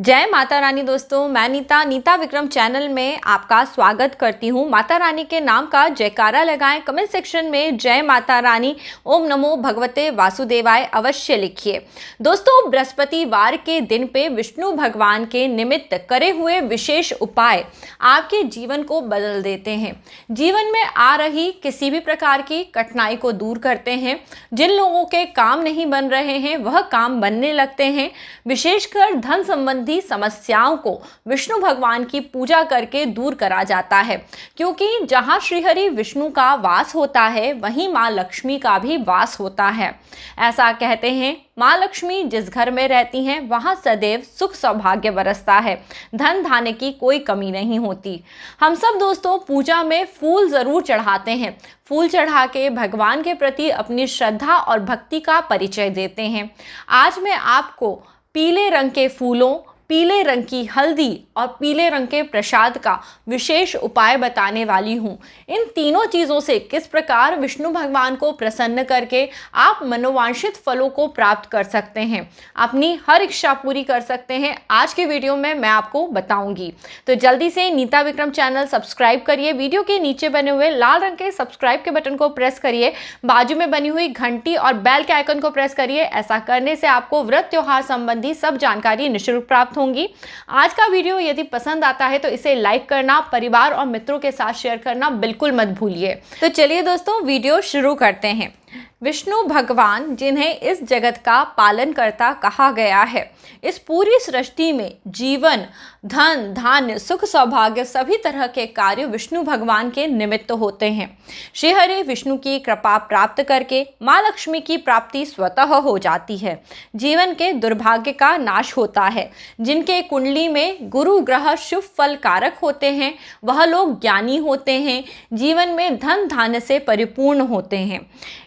जय माता रानी दोस्तों, मैं नीता विक्रम चैनल में आपका स्वागत करती हूँ। माता रानी के नाम का जयकारा लगाएं, कमेंट सेक्शन में जय माता रानी, ओम नमो भगवते वासुदेवाय अवश्य लिखिए। दोस्तों, बृहस्पतिवार के दिन पे विष्णु भगवान के निमित्त करे हुए विशेष उपाय आपके जीवन को बदल देते हैं। जीवन में आ रही किसी भी प्रकार की कठिनाई को दूर करते हैं। जिन लोगों के काम नहीं बन रहे हैं वह काम बनने लगते हैं। विशेषकर धन संबंधी समस्याओं को विष्णु भगवान की पूजा करके दूर करा जाता है, क्योंकि जहां श्रीहरि विष्णु का वास होता है वहीं मां लक्ष्मी का भी वास होता है। ऐसा कहते हैं, मां लक्ष्मी जिस घर में रहती हैं वहां सदैव सुख सौभाग्य बरसता है, धन धान्य की कोई कमी नहीं होती। हम सब दोस्तों पूजा में फूल जरूर चढ़ाते हैं। फूल चढ़ा के भगवान के प्रति अपनी श्रद्धा और भक्ति का परिचय देते हैं। आज मैं आपको पीले रंग के फूलों, पीले रंग की हल्दी और पीले रंग के प्रसाद का विशेष उपाय बताने वाली हूँ। इन तीनों चीज़ों से किस प्रकार विष्णु भगवान को प्रसन्न करके आप मनोवांछित फलों को प्राप्त कर सकते हैं, अपनी हर इच्छा पूरी कर सकते हैं, आज के वीडियो में मैं आपको बताऊंगी। तो जल्दी से नीता विक्रम चैनल सब्सक्राइब करिए, वीडियो के नीचे बने हुए लाल रंग के सब्सक्राइब के बटन को प्रेस करिए, बाजू में बनी हुई घंटी और बेल के आइकन को प्रेस करिए। ऐसा करने से आपको व्रत त्योहार संबंधी सब जानकारी निःशुल्क प्राप्त होंगी। आज का वीडियो यदि पसंद आता है तो इसे लाइक करना, परिवार और मित्रों के साथ शेयर करना बिल्कुल मत भूलिए। तो चलिए दोस्तों, वीडियो शुरू करते हैं। विष्णु भगवान, जिन्हें इस जगत का पालनकर्ता कहा गया है, इस पूरी सृष्टि में जीवन, धन धान्य, सुख सौभाग्य सभी तरह के कार्य विष्णु भगवान के निमित्त होते हैं। श्रीहरि विष्णु की कृपा प्राप्त करके मां लक्ष्मी की प्राप्ति स्वतः हो जाती है। जीवन के दुर्भाग्य का नाश होता है। जिनके कुंडली में गुरु ग्रह शुभ फल कारक होते हैं वह लोग ज्ञानी होते हैं, जीवन में धन धान्य से परिपूर्ण होते हैं।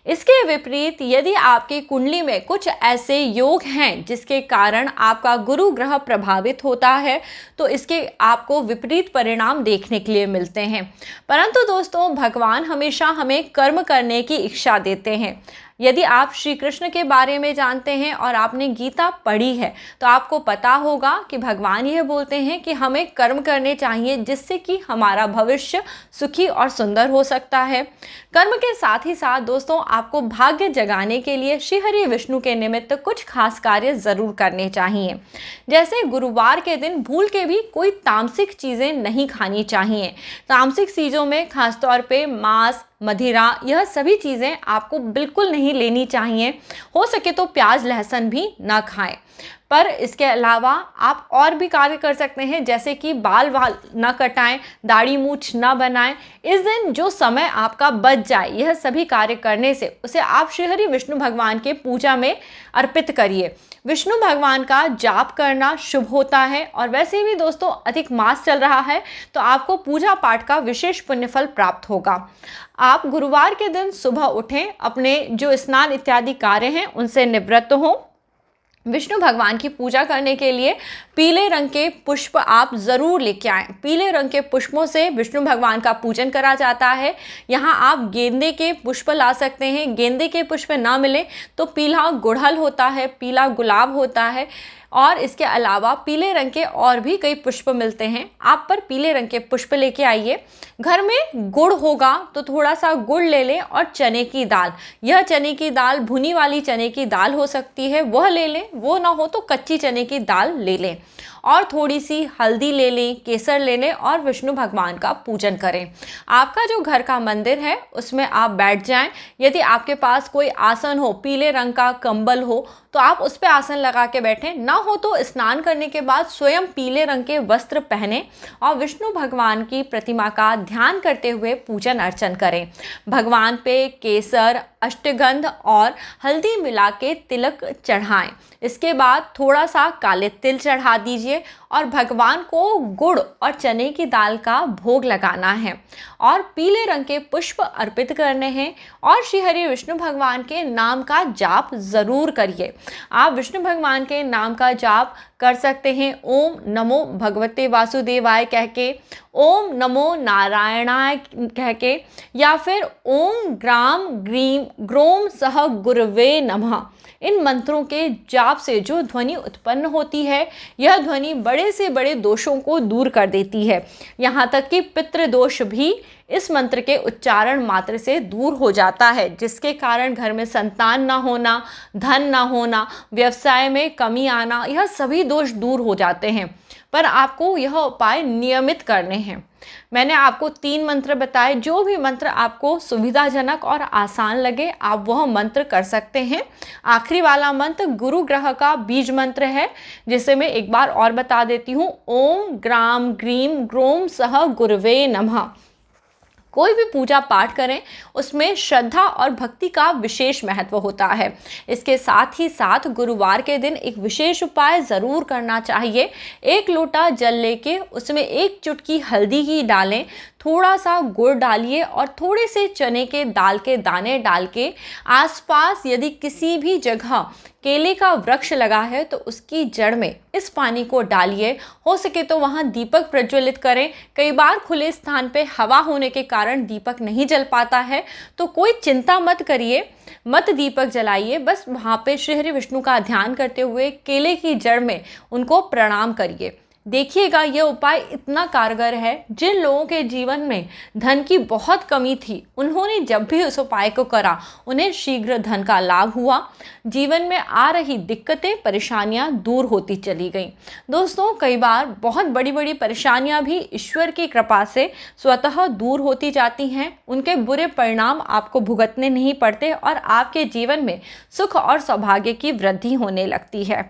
इसके विपरीत यदि आपकी कुंडली में कुछ ऐसे योग हैं जिसके कारण आपका गुरु ग्रह प्रभावित होता है तो इसके आपको विपरीत परिणाम देखने के लिए मिलते हैं। परंतु दोस्तों, भगवान हमेशा हमें कर्म करने की इच्छा देते हैं। यदि आप श्री कृष्ण के बारे में जानते हैं और आपने गीता पढ़ी है तो आपको पता होगा कि भगवान यह बोलते हैं कि हमें कर्म करने चाहिए जिससे कि हमारा भविष्य सुखी और सुंदर हो सकता है। कर्म के साथ ही साथ दोस्तों, आपको भाग्य जगाने के लिए श्रीहरि विष्णु के निमित्त कुछ खास कार्य जरूर करने चाहिए। जैसे गुरुवार के दिन भूल के भी कोई तामसिक चीज़ें नहीं खानी चाहिए। तामसिक चीज़ों में खासतौर पे मांस, मदिरा, यह सभी चीज़ें आपको बिल्कुल नहीं लेनी चाहिए। हो सके तो प्याज लहसुन भी ना खाएं। पर इसके अलावा आप और भी कार्य कर सकते हैं, जैसे कि बाल ना कटाएं, दाढ़ी मूछ ना बनाएं। इस दिन जो समय आपका बच जाए, यह सभी कार्य करने से उसे आप श्रीहरि विष्णु भगवान के पूजा में अर्पित करिए। विष्णु भगवान का जाप करना शुभ होता है। और वैसे भी दोस्तों, अधिक मास चल रहा है तो आपको पूजा पाठ का विशेष पुण्यफल प्राप्त होगा। आप गुरुवार के दिन सुबह उठें, अपने जो स्नान इत्यादि कार्य हैं उनसे निवृत्त हों। विष्णु भगवान की पूजा करने के लिए पीले रंग के पुष्प आप ज़रूर लेके आएँ। पीले रंग के पुष्पों से विष्णु भगवान का पूजन करा जाता है। यहाँ आप गेंदे के पुष्प ला सकते हैं। गेंदे के पुष्प ना मिले तो पीला गुड़हल होता है, पीला गुलाब होता है, और इसके अलावा पीले रंग के और भी कई पुष्प मिलते हैं। आप पर पीले रंग के पुष्प लेके आइए। घर में गुड़ होगा तो थोड़ा सा गुड़ ले लें, और चने की दाल, यह चने की दाल भुनी वाली चने की दाल हो सकती है, वह ले लें। वो ना हो तो कच्ची चने की दाल ले लें, और थोड़ी सी हल्दी ले लें, केसर ले लें और विष्णु भगवान का पूजन करें। आपका जो घर का मंदिर है उसमें आप बैठ जाएं। यदि आपके पास कोई आसन हो, पीले रंग का कंबल हो, तो आप उस पर आसन लगा के बैठें। ना हो तो स्नान करने के बाद स्वयं पीले रंग के वस्त्र पहने और विष्णु भगवान की प्रतिमा का ध्यान करते हुए पूजन अर्चन करें। भगवान पे केसर, अष्टगंध और हल्दी मिला के तिलक चढ़ाएं। इसके बाद थोड़ा सा काले तिल चढ़ा दीजिए और भगवान को गुड़ और चने की दाल का भोग लगाना है और पीले रंग के पुष्प अर्पित करने हैं और श्रीहरि विष्णु भगवान के नाम का जाप ज़रूर करिए। आप विष्णु भगवान के नाम का जाप कर सकते हैं ओम नमो भगवते वासुदेवाय कह के, ओम नमो नारायणाय कह के, या फिर ओम ग्राम ग्रीम ग्रोम सह गुरवे नमः इन मंत्रों के जाप से जो ध्वनि उत्पन्न होती है, यह ध्वनि बड़े से बड़े दोषों को दूर कर देती है। यहाँ तक कि पितृदोष भी इस मंत्र के उच्चारण मात्र से दूर हो जाता है, जिसके कारण घर में संतान ना होना, धन ना होना, व्यवसाय में कमी आना, यह सभी दोष दूर हो जाते हैं। पर आपको यह उपाय नियमित करने हैं। मैंने आपको 3 मंत्र बताए, जो भी मंत्र आपको सुविधाजनक और आसान लगे आप वह मंत्र कर सकते हैं। आखिरी वाला मंत्र गुरु ग्रह का बीज मंत्र है, जिसे मैं एक बार और बता देती हूँ। ओम ग्राम ग्रीम ग्रोम सह गुरवे नमः। कोई भी पूजा पाठ करें उसमें श्रद्धा और भक्ति का विशेष महत्व होता है। इसके साथ ही साथ गुरुवार के दिन एक विशेष उपाय ज़रूर करना चाहिए। 1 लोटा जल लेके उसमें 1 चुटकी हल्दी की डालें, थोड़ा सा गुड़ डालिए और थोड़े से चने के दाल के दाने डाल के आसपास यदि किसी भी जगह केले का वृक्ष लगा है तो उसकी जड़ में इस पानी को डालिए। हो सके तो वहाँ दीपक प्रज्वलित करें। कई बार खुले स्थान पे हवा होने के कारण दीपक नहीं जल पाता है, तो कोई चिंता मत करिए, मत दीपक जलाइए। बस वहाँ पे श्री हरि विष्णु का ध्यान करते हुए केले की जड़ में उनको प्रणाम करिए। देखिएगा यह उपाय इतना कारगर है। जिन लोगों के जीवन में धन की बहुत कमी थी, उन्होंने जब भी उस उपाय को करा उन्हें शीघ्र धन का लाभ हुआ। जीवन में आ रही दिक्कतें परेशानियां दूर होती चली गईं। दोस्तों, कई बार बहुत बड़ी बड़ी परेशानियां भी ईश्वर की कृपा से स्वतः दूर होती जाती हैं। उनके बुरे परिणाम आपको भुगतने नहीं पड़ते और आपके जीवन में सुख और सौभाग्य की वृद्धि होने लगती है।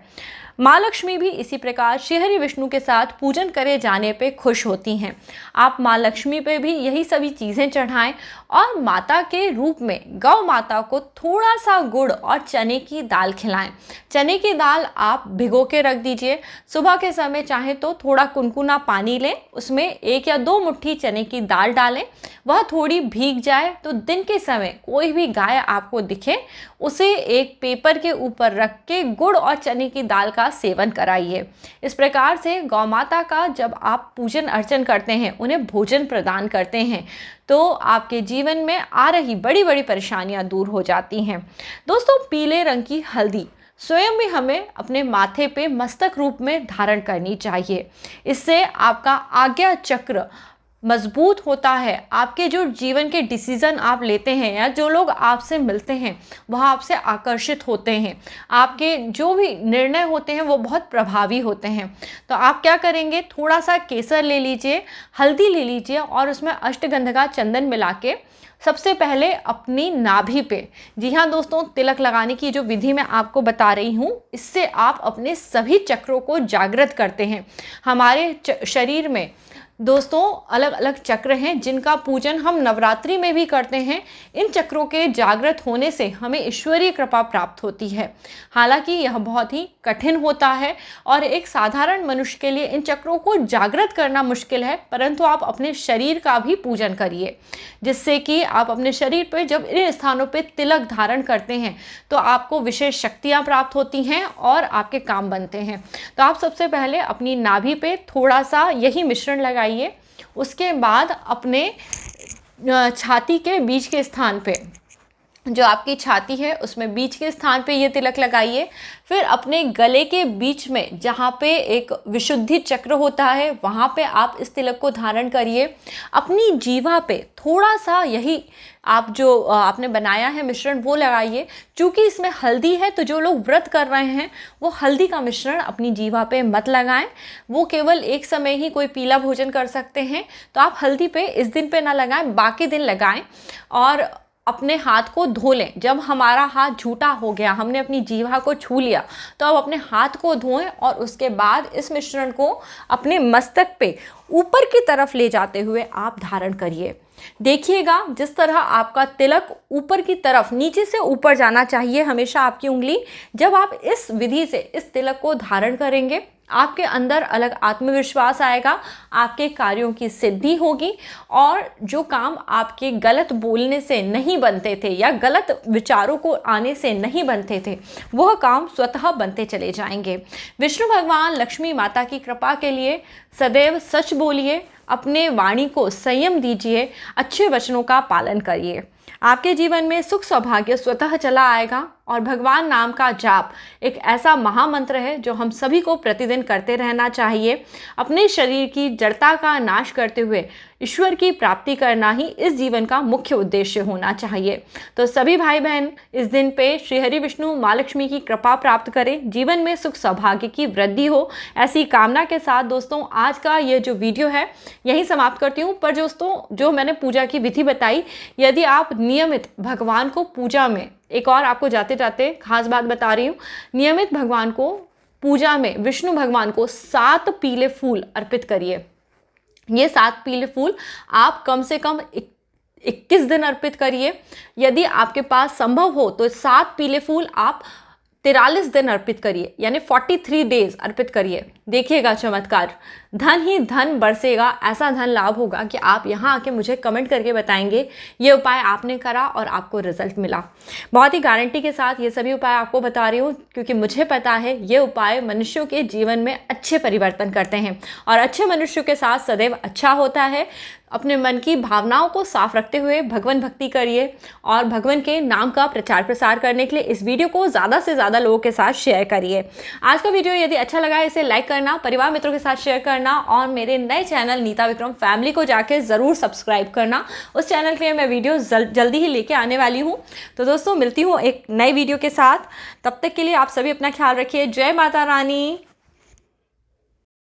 माँ लक्ष्मी भी इसी प्रकार श्री हरि विष्णु के साथ पूजन करे जाने पे खुश होती हैं। आप माँ लक्ष्मी पे भी यही सभी चीज़ें चढ़ाएं और माता के रूप में गौ माता को थोड़ा सा गुड़ और चने की दाल खिलाएं। चने की दाल आप भिगो के रख दीजिए। सुबह के समय चाहे तो थोड़ा कुनकुना पानी लें, उसमें 1 या 2 मुट्ठी चने की दाल डालें। वह थोड़ी भीग जाए तो दिन के समय कोई भी गाय आपको दिखे उसे एक पेपर के ऊपर रख के गुड़ और चने की दाल का सेवन कराइए। इस प्रकार से गौ माता का जब आप पूजन अर्चन करते हैं, उन्हें भोजन प्रदान करते हैं, तो आपके जीवन में आ रही बड़ी बड़ी परेशानियां दूर हो जाती हैं। दोस्तों, पीले रंग की हल्दी स्वयं में हमें अपने माथे पे मस्तक रूप में धारण करनी चाहिए। इससे आपका आज्ञा चक्र मजबूत होता है। आपके जो जीवन के डिसीज़न आप लेते हैं या जो लोग आपसे मिलते हैं वह आपसे आकर्षित होते हैं। आपके जो भी निर्णय होते हैं वो बहुत प्रभावी होते हैं। तो आप क्या करेंगे, थोड़ा सा केसर ले लीजिए, हल्दी ले लीजिए और उसमें अष्टगंध का चंदन मिला के सबसे पहले अपनी नाभि पे, जी हाँ दोस्तों, तिलक लगाने की जो विधि मैं आपको बता रही हूँ, इससे आप अपने सभी चक्रों को जागृत करते हैं। हमारे शरीर में दोस्तों अलग अलग चक्र हैं जिनका पूजन हम नवरात्रि में भी करते हैं। इन चक्रों के जागृत होने से हमें ईश्वरीय कृपा प्राप्त होती है। हालांकि यह बहुत ही कठिन होता है और एक साधारण मनुष्य के लिए इन चक्रों को जागृत करना मुश्किल है, परंतु आप अपने शरीर का भी पूजन करिए, जिससे कि आप अपने शरीर पर जब इन स्थानों पर तिलक धारण करते हैं तो आपको विशेष शक्तियाँ प्राप्त होती हैं और आपके काम बनते हैं। तो आप सबसे पहले अपनी नाभि पे थोड़ा सा यही मिश्रण लगाइए। उसके बाद अपने छाती के बीच के स्थान पे, जो आपकी छाती है उसमें बीच के स्थान पे ये तिलक लगाइए। फिर अपने गले के बीच में जहाँ पे एक विशुद्धि चक्र होता है वहाँ पे आप इस तिलक को धारण करिए। अपनी जीवा पे थोड़ा सा यही आप जो आपने बनाया है मिश्रण वो लगाइए। चूँकि इसमें हल्दी है तो जो लोग व्रत कर रहे हैं वो हल्दी का मिश्रण अपनी जीवा पे मत लगाएं। वो केवल एक समय ही कोई पीला भोजन कर सकते हैं, तो आप हल्दी पे इस दिन पे ना लगाएं, बाकी दिन लगाएं। और अपने हाथ को धो लें। जब हमारा हाथ झूठा हो गया, हमने अपनी जीवा को छू लिया, तो अब अपने हाथ को धोएं और उसके बाद इस मिश्रण को अपने मस्तक पे ऊपर की तरफ ले जाते हुए आप धारण करिए। देखिएगा जिस तरह आपका तिलक ऊपर की तरफ, नीचे से ऊपर जाना चाहिए हमेशा आपकी उंगली। जब आप इस विधि से इस तिलक को धारण करेंगे, आपके अंदर अलग आत्मविश्वास आएगा, आपके कार्यों की सिद्धि होगी और जो काम आपके गलत बोलने से नहीं बनते थे या गलत विचारों को आने से नहीं बनते थे, वह काम स्वतः बनते चले जाएंगे। विष्णु भगवान लक्ष्मी माता की कृपा के लिए सदैव सच बोलिए, अपने वाणी को संयम दीजिए, अच्छे वचनों का पालन करिए। आपके जीवन में सुख सौभाग्य स्वतः चला आएगा। और भगवान नाम का जाप एक ऐसा महामंत्र है जो हम सभी को प्रतिदिन करते रहना चाहिए। अपने शरीर की जड़ता का नाश करते हुए ईश्वर की प्राप्ति करना ही इस जीवन का मुख्य उद्देश्य होना चाहिए। तो सभी भाई बहन इस दिन पे श्री हरि विष्णु माँ लक्ष्मी की कृपा प्राप्त करें, जीवन में सुख सौभाग्य की वृद्धि हो, ऐसी कामना के साथ दोस्तों आज का ये जो वीडियो है यही समाप्त करती हूँ। पर दोस्तों जो मैंने पूजा की विधि बताई, यदि आप नियमित भगवान को पूजा में, एक और आपको जाते जाते खास बात बता रही हूँ, नियमित भगवान को पूजा में विष्णु भगवान को 7 पीले फूल अर्पित करिए। ये 7 पीले फूल आप कम से कम 21 दिन अर्पित करिए। यदि आपके पास संभव हो तो 7 पीले फूल आप 43 दिन अर्पित करिए, यानी 43 डेज अर्पित करिए। देखिएगा चमत्कार, धन ही धन बरसेगा, ऐसा धन लाभ होगा कि आप यहाँ आके मुझे कमेंट करके बताएंगे ये उपाय आपने करा और आपको रिजल्ट मिला। बहुत ही गारंटी के साथ ये सभी उपाय आपको बता रही हूँ, क्योंकि मुझे पता है ये उपाय मनुष्यों के जीवन में अच्छे परिवर्तन करते हैं और अच्छे मनुष्यों के साथ सदैव अच्छा होता है। अपने मन की भावनाओं को साफ रखते हुए भगवान भक्ति करिए और भगवान के नाम का प्रचार प्रसार करने के लिए इस वीडियो को ज़्यादा से ज़्यादा लोगों के साथ शेयर करिए। आज का वीडियो यदि अच्छा लगा है इसे लाइक करना, परिवार मित्रों के साथ शेयर करना और मेरे नए चैनल नीता विक्रम फैमिली को जाके ज़रूर सब्सक्राइब करना। उस चैनल के लिए मैं वीडियो जल्दी ही लेके आने वाली हूँ। तो दोस्तों मिलती हूँ एक नई वीडियो के साथ, तब तक के लिए आप सभी अपना ख्याल रखिए। जय माता रानी।